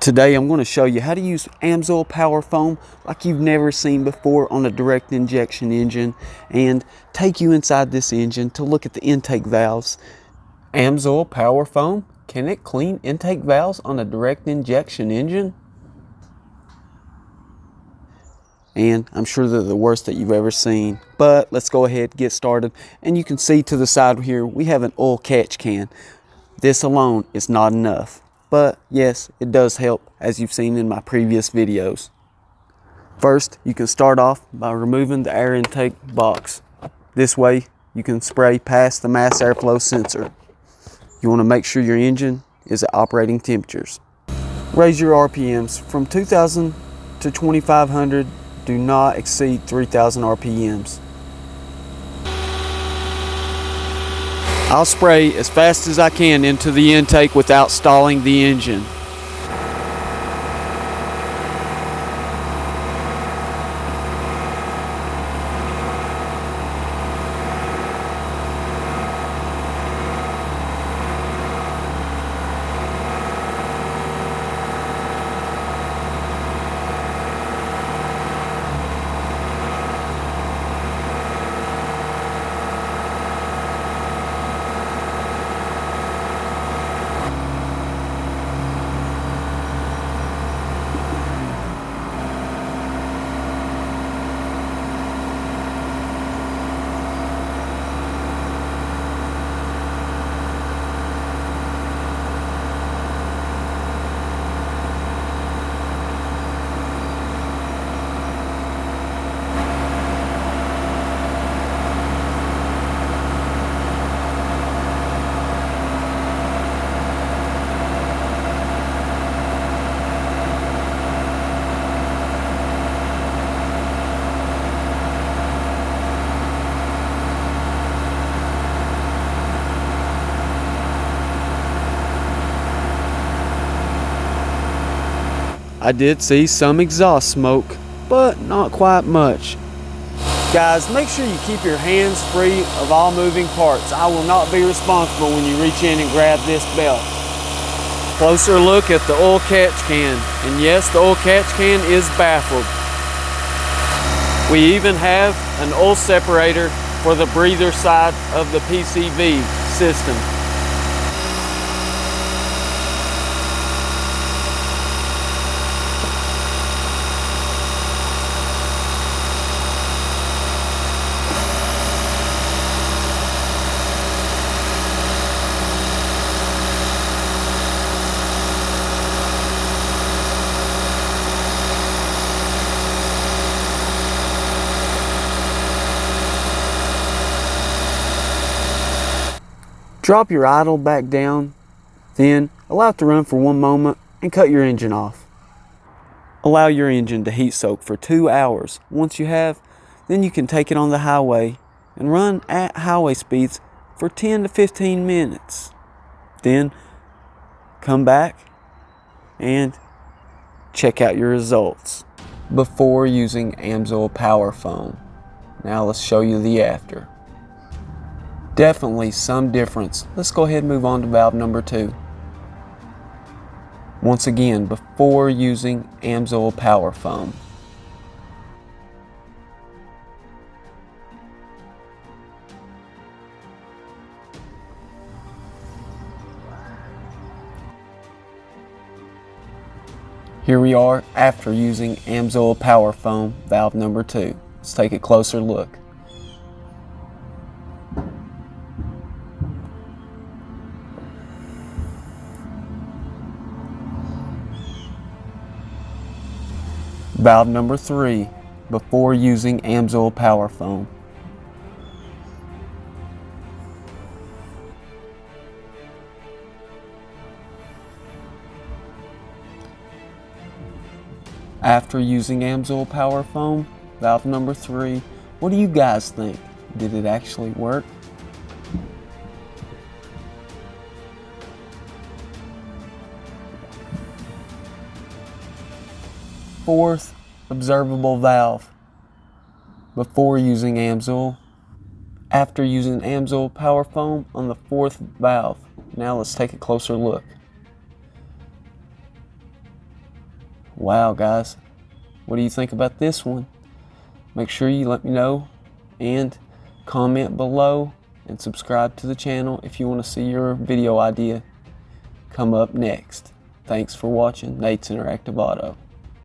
Today I'm going to show you how to use amsoil power foam like you've never seen before on a direct injection engine, and take you inside this engine to look at the intake valves. Amsoil power foam, can it clean intake valves on a direct injection engine? And I'm sure they're the worst that you've ever seen, but let's go ahead and get started. And you can see to the side here we have an oil catch can. This alone is not enough, but yes, it does help, as you've seen in my previous videos. First, you can start off by removing the air intake box. This way you can spray past the mass airflow sensor. You want to make sure your engine is at operating temperatures. Raise your RPMs from 2000 to 2500. Do not exceed 3000 RPMs. I'll spray as fast as I can into the intake without stalling the engine. I did see some exhaust smoke, but not quite much. Guys, make sure you keep your hands free of all moving parts. I will not be responsible when you reach in and grab this belt. Closer look at the oil catch can, and yes, the oil catch can is baffled. We even have an oil separator for the breather side of the PCV system. Drop your idle back down, then allow it to run for 1 moment and cut your engine off. Allow your engine to heat soak for 2 hours. Once you have, then you can take it on the highway and run at highway speeds for 10 to 15 minutes. Then come back and check out your results before using amsoil power foam. Now let's show you the after. Definitely some difference. Let's go ahead and move on to valve number 2. Once again, before using amsoil power foam. Here we are after using amsoil power foam, valve number 2. Let's take a closer look. Valve number 3, before using amsoil power foam. After using amsoil power foam, valve number 3, what do you guys think? Did it actually work? Fourth observable valve, before using amsoil. After using amsoil power foam on the 4th valve. Now let's take a closer look. wow, guys, what do you think about this one? Make sure you let me know and comment below and subscribe to the channel if you want to see your video idea come up next. Thanks for watching Nate's Interactive Auto.